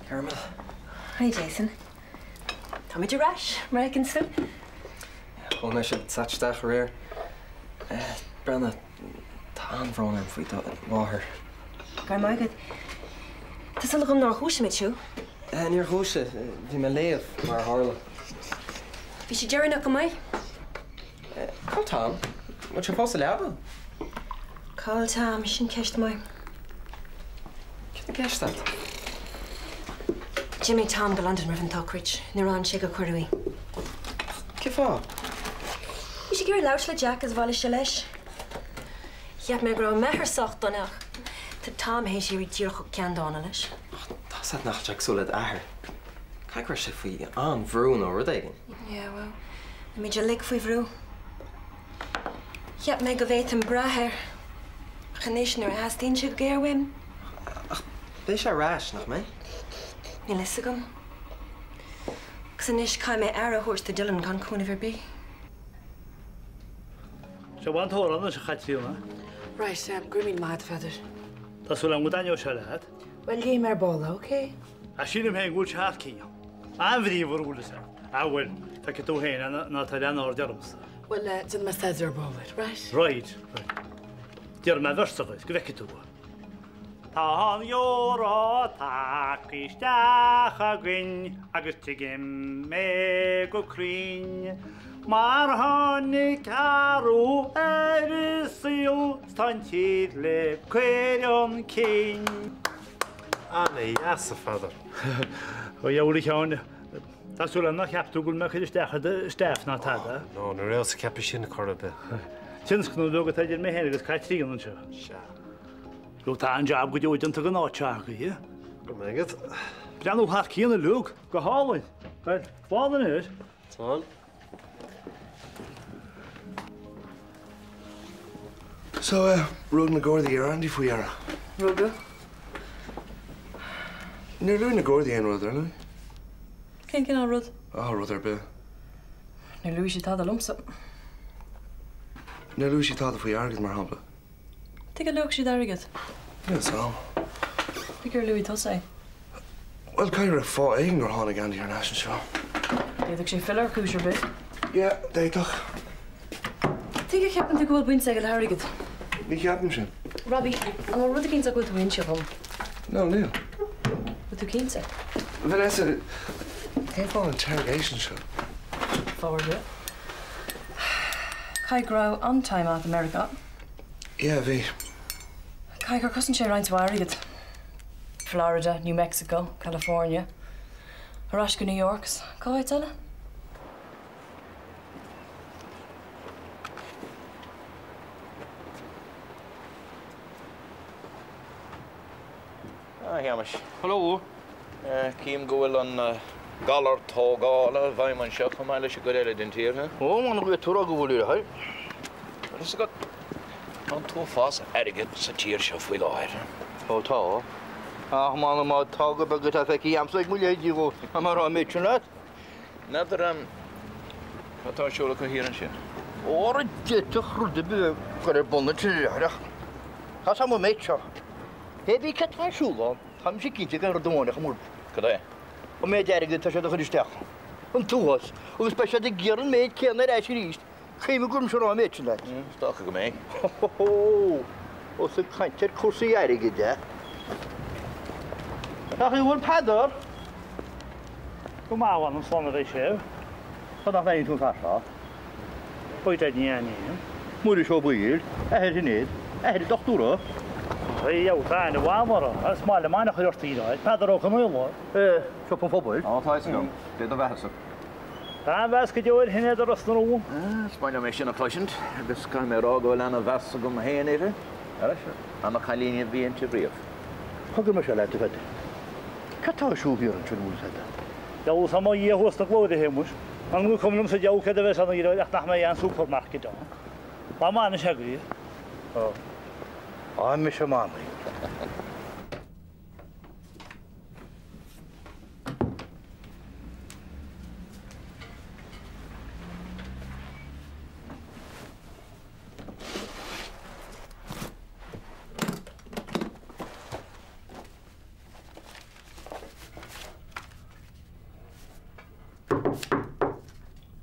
Dermot. Hi, Jason. Tommy Jarash, Americanson. Oh, I should such that career. Brenna, Tan Vronen, if we thought water. Gar my good. Does it look on our house with you? Near house, the Malay mar Harla. Be she Jerry knock on my? Call Tom. What's your post level? Call Tom, she catch my. Can you guess that? Jimmy Tom go London Reverend Talkridge. Near on Chico Quarterly. Kifa. Be she Gary Louchley Jack as well as Shalish. Yet me grow meher socht on ach. To Tom has she read your can on alish. That's that nach Jack solid air. Kagra if we on Vroon or Rudagan. Yeah, well. I made you lick for Vru. Yet me go wait and braher. Genishner has the inch of gear wim. Is that rash nach me? Ni lissigum. Xanish kai me arrow horse to Dylan con coniver be. So one tour on the Hatfield. Right, Grimmy mad feather. That's what I'm with Daniel Shalat. Well, you my ball, okay? I see him hang good chat key. I'm very over sir. I will take it to him and not a or derms. Well, it's in my Cesar ball, right? Right. Dear my verse of it, give it to her. Tá your takisteach a gwyn agus tigim me go crin. Mar hannig carw syl stantid le querion king. Annie, yes, father. O iawn I llawn. Tas wyl yna cap dwi'n gwylio chi steff na tada. No, no real se cap sin cor a bit. Syns gwnnw dwi'n gwybod i'r mehen agos cael tri yn sio. Sha. Lw ta'n jab gwyd oed yn tag yn o chag I. Go megad. Bran nhw hat cyn y lwg. Go halwyn. Wel, bod yn ys. Ton. So, Rug na Gordy, you're Andy for Yara. Ruga? Near Lou na Gordy and Ruther, no? Can't get on Rud. Oh, Ruther, Bill. Near Louis, she thought the lumps up. Near Lou, she thought if we argued more humble. Take a look, she there again. Yeah, so. Think your Louis does say. Well, Kyra fought Egan or Honig Andy your national show. They think she filler, who's your bit? Yeah, they took. Think you kept him to go win second Harrigan. Me captain, Shin. Robbie, I'm already keen to go to win you home. No, Neil. What do you keen to? Vanessa, came for an interrogation show. Forward it. Kai grow on time out America. Yeah, V. Kai got cousin share around to Harrigan. Florida, New Mexico, California. Arashka, New York's. Go ahead, tell her. Hamish. Hello. Came go on Galler Togala, Vaiman Shop, and I should go there in here, huh? Oh, man, we're to go there, hey? It's got not too fast, arrogant, it's a tear shop with all. Oh, tall. Ah, man, I'm out talk about it. I think I'm like, will you go? I'm around making that. Never, I thought you look here and shit. Oh, I did to the bill for a bonnet to the That's how we make sure. Hey, we can't have shoe on. I'm sick to go to one. Could I? I made that get to the staff. And to us, who special the gear and made can that actually east. Came a good show on making that. Stock of me. Oh, the kind of course I get that. Ach, you will paddle. Kom maar aan, ons van de chef. Wat dan ben je toen vast? Ooit uit niet aan. Moet je zo boeien? Hij is niet. Hij is toch toe, hoor. Hey, jou zijn de warmer. Dat is maar de mannen gehoord hier. Het paddel ook een heel Zo van voetbal. Oh, het is goed. Dit is wel. Daar was ik jou in de rust nog. Spanje mission efficient. Dus kan me rogo lana vast gom heen even. Ja, en dan kan je weer in te brief. Hoe moet je laten weten? Kata shoe hier in Chilwood zetten. Ja, we zijn maar hier hoogst geworden hemus. Dan moet komen om ze jou kunnen we zijn hier echt naar mij aan supermarkt dan. Maar man is het hier. Oh, I'm Mr. Manley.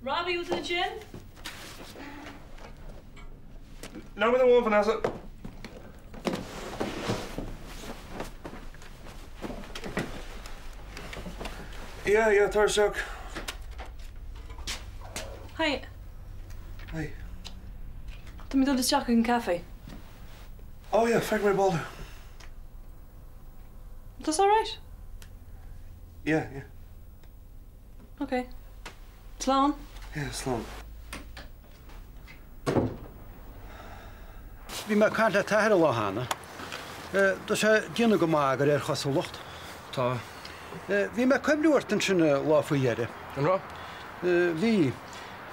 Robbie, was in the gym? No, we don't want Vanessa. Yeah, Thursday joke. Hi. Hey. Tá mi dod is Jack in cafe. Oh yeah, feck my ball. That's all right. Yeah. Okay. Slán. Yeah, Slán. Bhí me cáinte taithir a láhanana. Tá sé déanana go mágar ar chasálacht. Tá. Bhí me cumliúirtain sinna láfaíire. An rá? Bhí.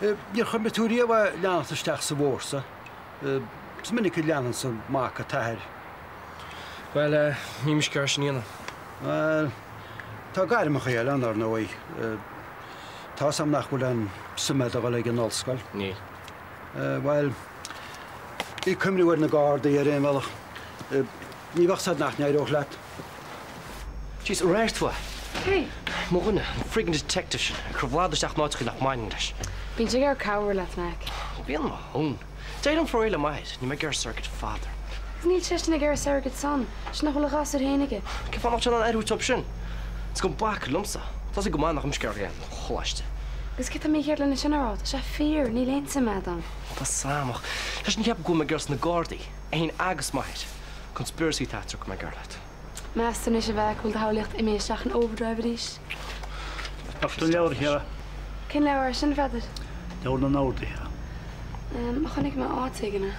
Níor chum betúí a bheith leanantasteach sa bhórsa. Is minic leanan sa má a taithir. Well, ní mis ceir sin íana. Tá gaiireach chéile an ar nóí. Tá sam nach bhfuil an sumad a bhfuil an olscoil. Ní. Well, bhí cumliúir na gáda ar éonmheach. Ní bhachsad nach neadóch leat. Jeez, réir tú. Hey. Móna, friggin detective sin, crabhláidirteach máitigh nach mainin leis. Bhín sé ar cabhar leat meg. Bhíon má hón. Déad an froile maid, ní me gur circuit father. Níl teisna gur surrogate son, sin nach bhfuil gas ar héanaige. Cé fan an airú top sin? Is go bac lumsa. Tás go máach am sceir an choiste. Gus cit mé chéir lena sinrá, sé fear ní lénsa me an. Tá samach. Leis ní heb go me gurs na Gardaí, ein agus maid. Conspiracy theatre go me gur leat. Meastan is a bheith bhfuil hálaocht I méisteach an overdrive ríis. Aftur leabhar chéile. Cin leabhar sin feidir? Leabhar na nádaí. A chunig me átaigena.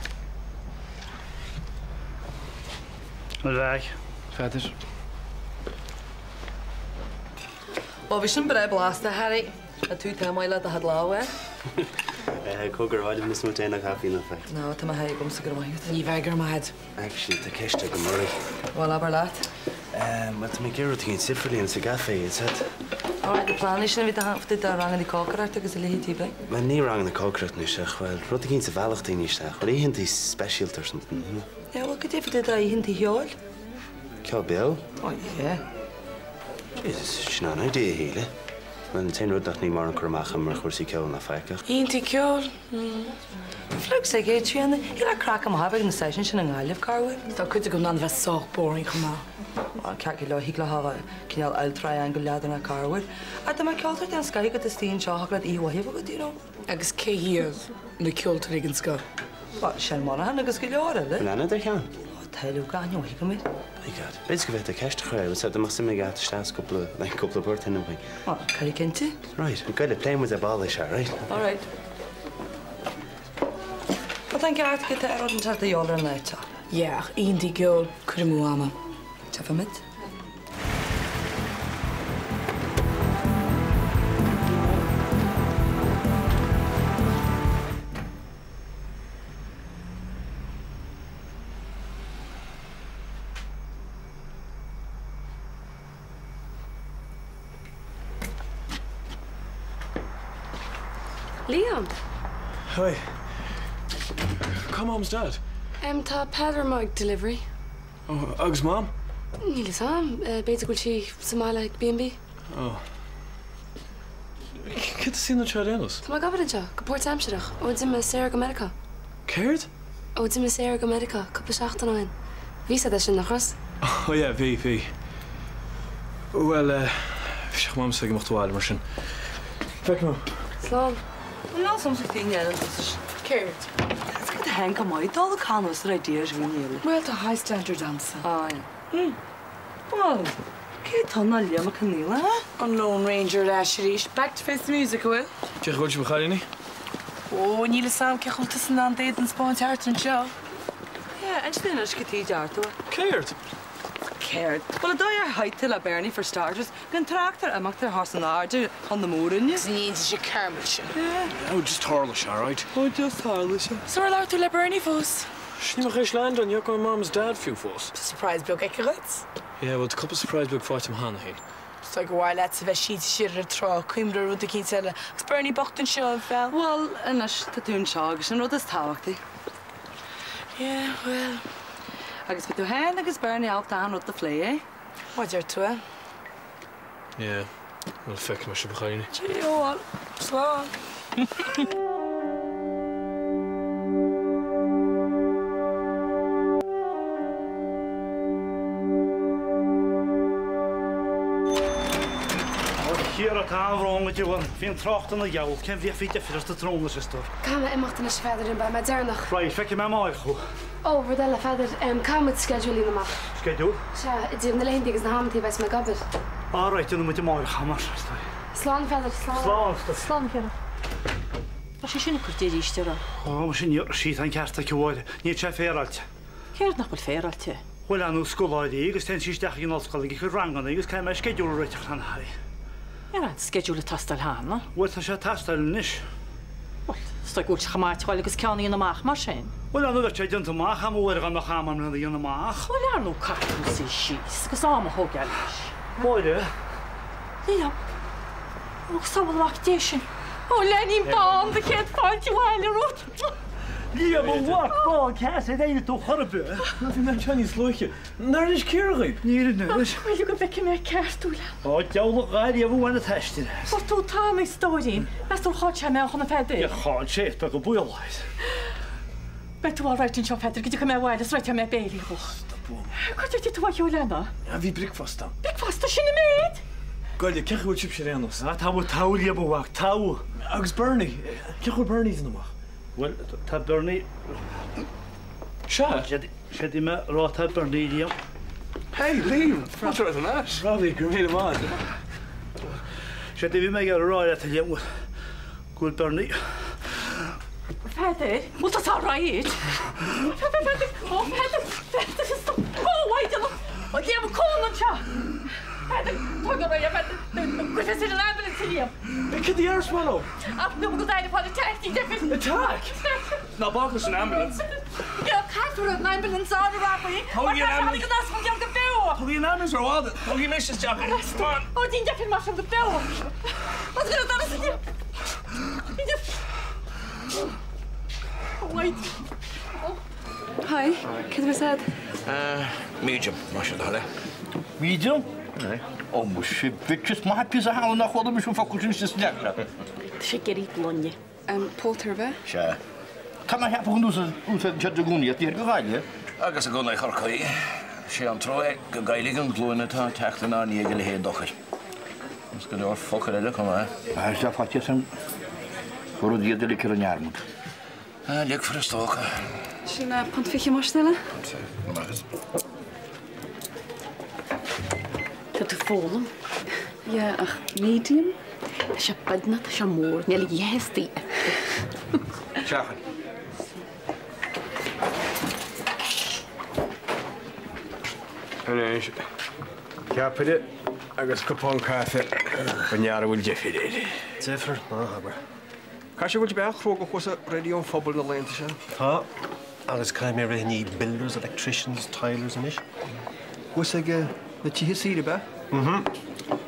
Ar bheith. Feidir. Well, bhí sin bre blasta, Harry. A tú támáile a had láha? Cogur bhaid na smú déanana caí na feic. No, tá haig gom sa gur maithú. Ní bhegur maid. Actually, tá ceiste go marí. Bhil aber leat? Well, tá mé geirú cinn sifriíonn sa gafe, is it? Áid, na plán is sin bhí haftid a rangan í cócarart agus a lehí tíbe? Ma ní rang na cócrat ní seach, well, rud cinn sa bhealachtaí ní seach, well, hintí specialtar san. Ja, well, go défid a hintí heol? Ceol Bill? Oh, yeah. Jesus, sin an idea híle. Man tein rudach ní mar an chumach mar chuirsí ceol na feicach. Hintí ceol? Flug sé gé tríanna, híle crack am habag na station sin an gáileh carfuil. Tá chuide go nan bheith soch boring chumá. Ceaci le hígla hafa cinál eil triangle leadar na carfuil. A tá mar ceoltar den scaí go tíon seochagad íhhaíh go dtíró. Agus cé híamh na ceoltar ag an sca. Ba, sin martha agus go leára, le? Lena ar chean? Tailú gáineo hí go mé. God, beidir go bheith a ceiste chuir, sa amach sim gat stáas cúpla burt hinna bhain. Cari cinnte? Right, we're going to play with a ball this, right? All right. Wat an geart get ar an tata jólar an leita? Ja, indi geol crimú ama. Tafa mit? Liam. Hi. Come Mom's dad. Tá Pedro mag delivery. Oh, Ug's mom? Níl sam, beidir go si Somália ag B&B. Oh. Cid sí na trearéanas? Tá gabhar anseo, go Port Amsterdam, ó d me Sarah go America. Céird? Ó d me Sarah go America, cuppa seachtain áin. Bhí sa sin nachras? Oh, yeah, bhí. Well, seach mam sa gimochtháil mar sin. Feic nó. Slán. Lá som sa tíine Céirt. Go hen go maiid dá a canas ra díir gníile. Well, tá high standard dansa. Ah, ja. Well, cé tána liam a caníla, ha? An Lone Ranger leis back to face the music, Will. Ceach goil se bchailíní? Ó, níl sam ceachúlta san an déad an spáin teart an seo. Ja, en stin is getí deartú. Céirt? Céirt. Well, a dá ar haite le Bernie for starters, gan tractor amach tar has an áde an na mórin. Ní sé carmil se. Oh, just harlish, all right? Oh, just harlish. So lá tú le Bernie fós? Sní mar chéis land an joch my mom's dad few fós. Surprise book eicegats? Yeah, well, the couple surprise book fight am hana hí. So go bhhail leat sa bheith siad siar a trá, cuimre rud a cín selle. Gus Bernie bocht an seo fel? Well, inis tá dún seo agus an rud is táhachtaí. Yeah, well. Agus go tú hen agus Bernie alt an rud a phlé, eh? Waidir tú, eh? Yeah, well, feic mar se bchailíní. Gee, oh, slán. Hier at aanvrongen met je vind trachten naar jou. Ken wie fiets even als de troon is toch? Kam en macht is verder in bij mij dernach. Right, fek je mij maar goed. Oh, verdella verder kam met schedule in de macht. Schedule? Ja, het is een alleen ding is de hand hier bij mijn gabber. All right, dan moet je maar gaan. Slaan verder, slaan. Slaan verder. Als je zin kunt die sturen. Oh, misschien je ziet aan kerst geworden. Niet chef Herald. Keert nog wel Herald. Wel aan school idee, is ten zich dag in ons school. Ik rang aan, ik kan mijn schedule rijden gaan hij. Ja, het schedule tastal haan, hè? Wat is het tastal niet? Wat? Stok goed gemaakt, terwijl ik het kan in de maag machine. Wel aan dat je dan te maag gaan we gaan nog gaan maar in de maag. Wel aan ook kan ze schies. Ik samen hoog ja. Mooi hè? Ja. Ook samen lactation. Oh, Lenny Bond, ik het valt je wel roet. Ja, maar wat? Oh, kaas, het is toch horrible. Dat is een Chinese loodje. Naar is keerlijk. Nee, nee. Wil je een beetje meer kerst doen? Oh, jouw nog rijden, je moet aan het testen. Wat doet Tommy story? Best wel goed zijn melken verder. Je gaat zegt dat ik boel is. Bet du al right in shop verder, je kan mij wel, dat je mij Bailey rocht. Kan je dit wat je Jolanda? Ja, wie breakfast dan? Breakfast, als je niet meet? Goeie, kijk hoe chipje erin is. Dat hebben we touw, je bewaakt, touw. Agus Bernie. Kijk hoe Bernie is nog. Wel, dat Bernie. Sja. Zet die me raad uit Bernie, ja. Hey, Liam. Wat er een as? Robbie, ik weet hem aan. Zet die me raad uit, jongen. Goed Bernie. Verder? Moet dat al right? Verder. Oh, verder is toch. Oh, wait, wat je hebt komen, tja. Verder, toch nog je verder. Goed, we zitten een ambulance hier. Ik heb die eerstman op. Af, nu moet ik zijn van de attack, die deftig. Attack? Nou, bak is een ambulance. Ja, kijk voor een ambulance aan de rapper. Hou je ambulance. Wat is van jouw gebouw? Hou je ambulance zo aan. Hou je meisjes, Jack. Kom aan. Oh, die deftig maar van de gebouw. Wat is dat alles hier? Wait. Hi, kid was dat? Medium, mashallah. Medium? Nee. Oh, moest je bitches maar heb je ze halen nog wat een facultjes snack. Shikeri klonje. Polterbe? Ja. Kan maar hebben genoeg uit de goeie het hier gegaan, hè? Agus a go le chorcaí. sé an troi go gailig an glúinatá teachtain an í go le héad dochar. Mus go leor focair eile cum é. Is dat wat je zijn voor die de lekker jaarmoed? Lik voor een stoken. Zijn pantfichtje maar stellen? Mag eens. Dat te voelen? Ja, ach, medium? Als je bednet, als je moord, niet juist die. Schaffen. Inéis ceapide agus cupán cafe banhear bhfuil defiide. Tifir ná habair. Ca sé bhfuil beachró go chusa réún phobal na léanta sin? Tá, agus caiim mé réní builders, electricians, tilers and ish. What's ag na títhe síre be?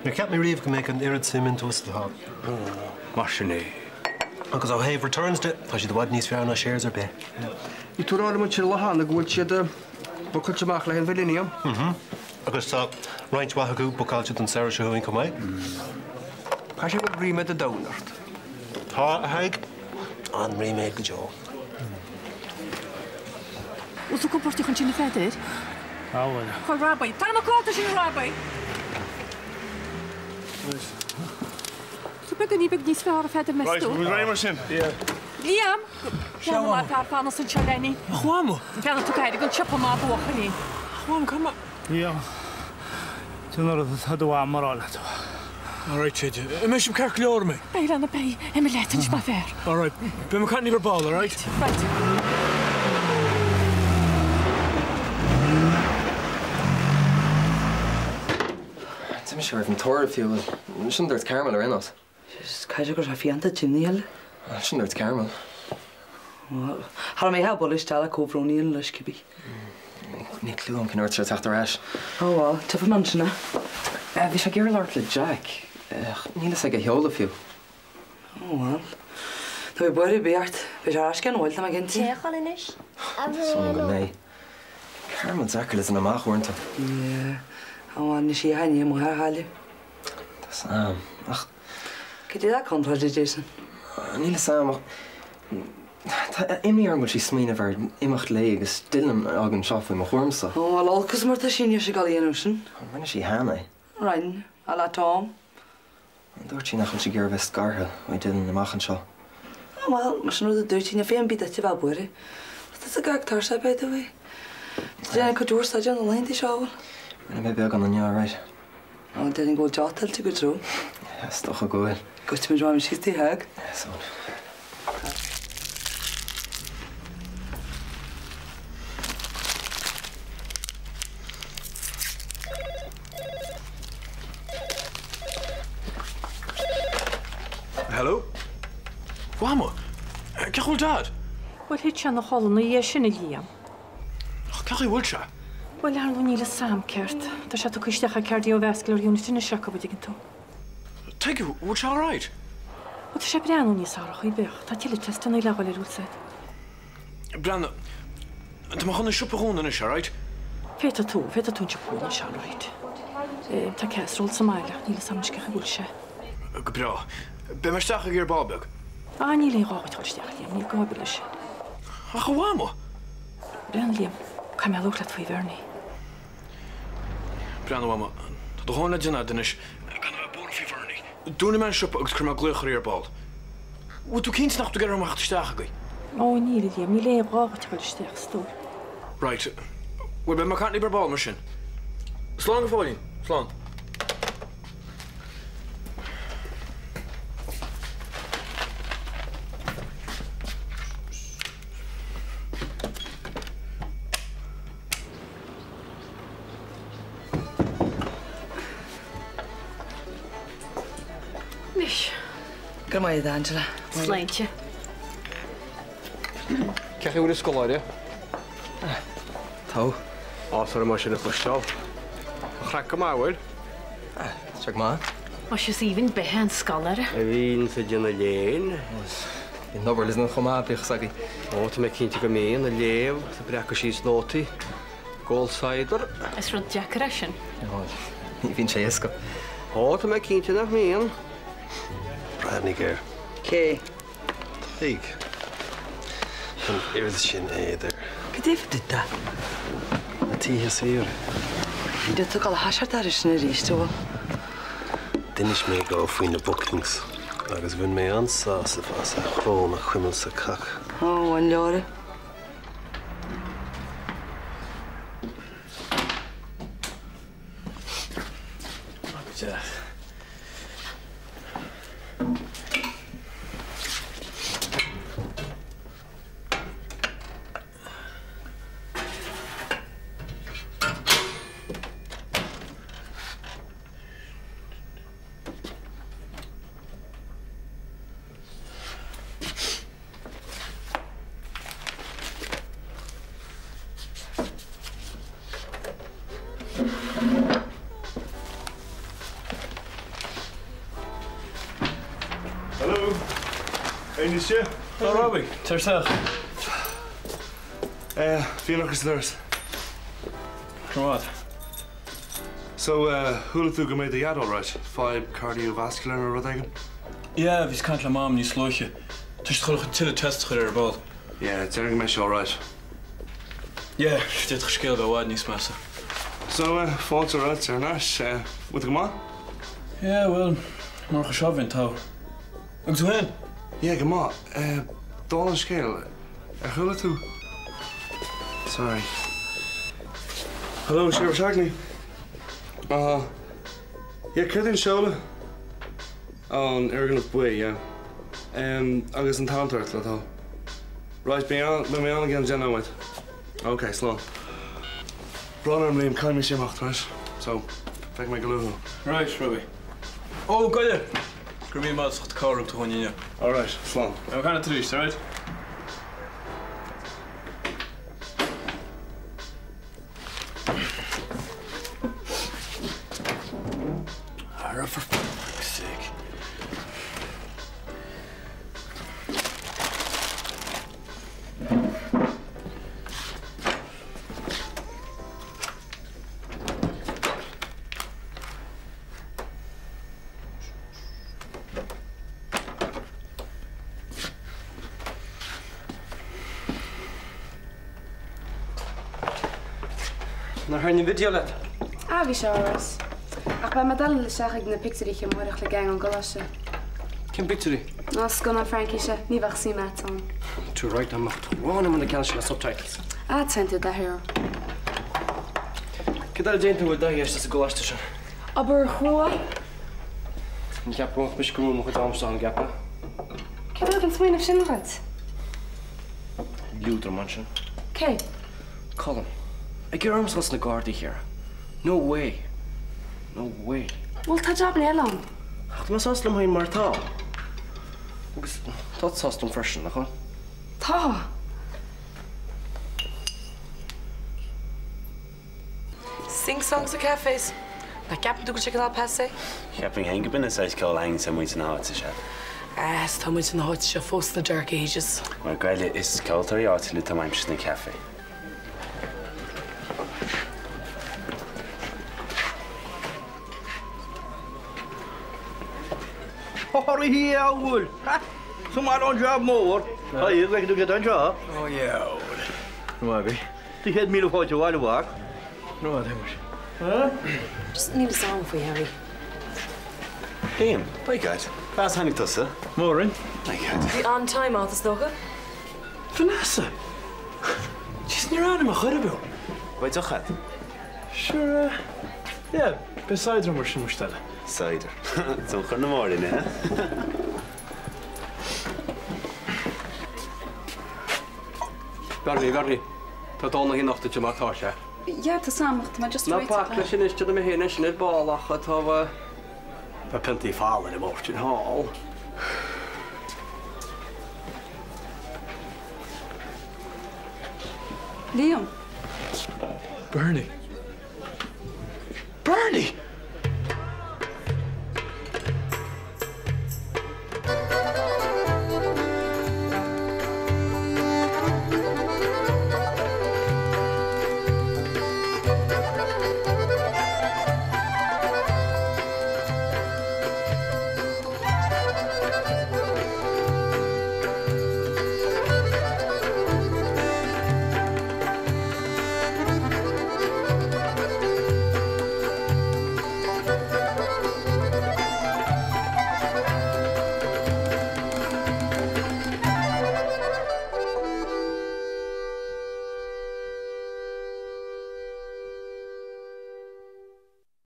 Nu ceap mé riomh go méid an irid sim to the há. Mar sinné. Agus ó héh returns de, tá si do bhhaid níos fearna shares ar be. Í túrála mu sin lehanana gúil siad bucailteach le hen bhilíam? Agus tá roiint wathaú bucáilte an Sarah seúin go maiid. Ca sé bhfuil riime a danart. Tá a haig an riméid go jo. Os o comporti chun sin feidir? Áhfuil. Chil rabbai. Tá má cóta sin rabbai. Tú began ní beg níos fear a feidir me stú. Reimer sin. Liam! Cheanna má fear fanna san Charleni. Chlámo? Cheanna tú caidir gon chipa má buchaní. Chlámo, come on. Ja. Toen er het doa marala to. All right, Chid. Mesh him cark leor me. Bij aan de bij. En me letten is maar ver. All right. Ben me can't never ball, all right? Right. It's sure if I'm torn if you shouldn't there's caramel in us. Kaiser goes happy anta Jimmy. Shouldn't there's caramel. Har me ha bollish tala covroni in Lushkibi. Ní clú an cinir teach tar eis. Oh well, tufa manchna. Bhí sé gur leart le Jack. Nílas ag a heola fiú. Oh well. Tá buir beart, be ascan bhil am gin. Téchal inis. Son go mé. Carmen Zacker is an amachhairnta. Yeah. Oh, ní sé haine mo ha halú. Ach. Cé dá contra Jason. Níl sam Tá imí ar go sí smína bhar imimecht le agus stilm agan seafuim a chumsa. Ó, alcas mar tá sin sé galíonú sin. Rinne sí hána. Rein, a la Tom. Dúirt sí nachan si gur bheith scartha ó duine amachchan seo. Wel, mas nhw dweud ti'n efo yn byd eto fel bwyri. Oedd y gag tarsa beth o fi. Dyna codwr stadion o lein di siawr. Mae'n ymwneud beth gan yn iawn, right? O, dyn ni'n gweld jotel ti gwyd trwy. Stoch o gwyl. Gwyd ti'n mynd rhaid yn sydd ti heg? Son. Hello? Wamo? Cachol dad? Wel, hyd sian o cholon o iesion y liam. Cachol wyl sia? Wel, ar nhw'n il y sam cert. Da siat o cwysdech a cardiovascular unit yn y siac o wedi gynto. Take you, wyl sia all right? O, da siat brian o'n i sarach o'i bych. Ta tili test yn ei lagol i'r wlsed. Brian, dyma chwn y siwp o hwn yn y sia, right? Feta tu'n siwp hwn yn siarad right. Ta casrol Somalia, nil y sam ysgach y gwlsio. Gbra, be mae stach ag i'r babeg? A nil ein rhaid o'r stiach liam, nil gobyl ysio. Ach o wamo? Brian liam, camel o'ch lat fwy ferni. Brian o wamo, da hwn na dyna dynys, gan o bwr fwy ferni. Dwi'n i'n siwp agos cryma glwch ar i'r bol. Wydw cynt nach dwi'n gyrra mach stach ag i? O, nil liam, nil ein rhaid o'r stiach stwr. Right, wel be mae cant liber bol mysyn. Slán go fáilín, slán. Nish. Gymaid, Angela. Slaintje. Cech i wyr ysgol ie? Tau. Os ar y mos yn y chwystal. Chrac yma, wyl? Siag ma? Os ys even behan scholar. Y fi'n sydd yn y lein. Fi'n nobr lys yn chwma bych sagi. O, ti'n mynd cyntig am un, y lew, y brec o sy'n snoti. Gol cider. Ys rwyd Jack Russian. O, fi'n se ysgo. O, ti'n mynd cyntig am un. Brad ni gyr. Ce. Dig. Yn yrdd sy'n eidir. Gydif dyda? Y ti hys i'r. Dyda gael hasart ar ysyn yr eist o. Dynis me go fwy'n y bookings. Agus fy'n me ansas y ffas a chrôn a chwyml sa cach. O, wan lori. Hello. Ein eisiau? O, Robbie, ta'r sach? Fi'n o'ch ysdars. Cymod. So, hwyl ydw gymaid y iad all right? 5 cardiovascular or rydeg? Ie, fys cant la mam ni slwyche. Tys chwlwch y til y test chyr ar bol. Ie, dyna'n gymryd all right. Ie, ddyd chysgil fe wad nis masa. So, ffont o'r rhaid sy'n nas. Wyt gyma? Ie, wel, mor chysofyn taw. Ag zw hyn? Ie, gyma. Dol yn sgil. Hwyl ydw. Sorry. Hello, Sheriff Shagney. Ie, cydyn siole. O'n ergan of bwy, ie. Agus yn tantart, la tal. Right, be me on again, Jen Owen. Okay, slow. Bron am liam cael mi sy'n macht, right? So, fec me galwho. Right, Robbie. O, goeie. Grymi maad schacht kar op te gewoon in je. All right, slow. We gaan het terug, alright? Ah, for fuck's sake. Na hain video le. A bhí se áras. Ach ba me dal le seach na picturí che mórach le gang an goise. Cin picturí? Nás go an Frankie se, ní bhah sí metán. Tú right amach rána man na cean le subtitles. A tentu de hir. Cydal déanta bhfuil dahéis sa goiste se. Aber chua? Ní ceap bhach bis grúm chu dámsa an gapa. Cydal gan smaoineh sin rhaid? Lúdra man sin. Cé? Colin, ag gur armsas na Gardaí here. No way. No way. Wel, tá job le elam. Ach, mas aslam hain mar tá. Agus tá sastum freshen, nach chuin? Tá. Sing songs at cafes. Na captain do chicken al passe. Ceaping hang bin is ceáil hang sa muid an áit se. Tá muid an áit se fós na Dark Ages. Mar gaile is ceoltarí áitiú tá maimse na cafe. Hori hi awr. So mae o'n job mor. Hei, rhaid i gyda'n job. Oh, yeah. No, Abby. Ti hed mil o ffordd o wael o wag. No, I think Just need a song for you, Harry. Liam, by God. Bas hannig tusa. Maureen. My God. The on time out, Stoker. Vanessa. She's near on him a churibble. Wait, doch het. Sure, yeah, besides when we're shmushtada. Cider. Zo'n chur na morning, eh? Garni. Tá dóna hí nachta te mátá se. Ja, tá samacht, ma just Na wait. pak le sin iste me héine sin bálach a tá ba pentí fála i Morton Hall. Liam. Bernie. Bernie!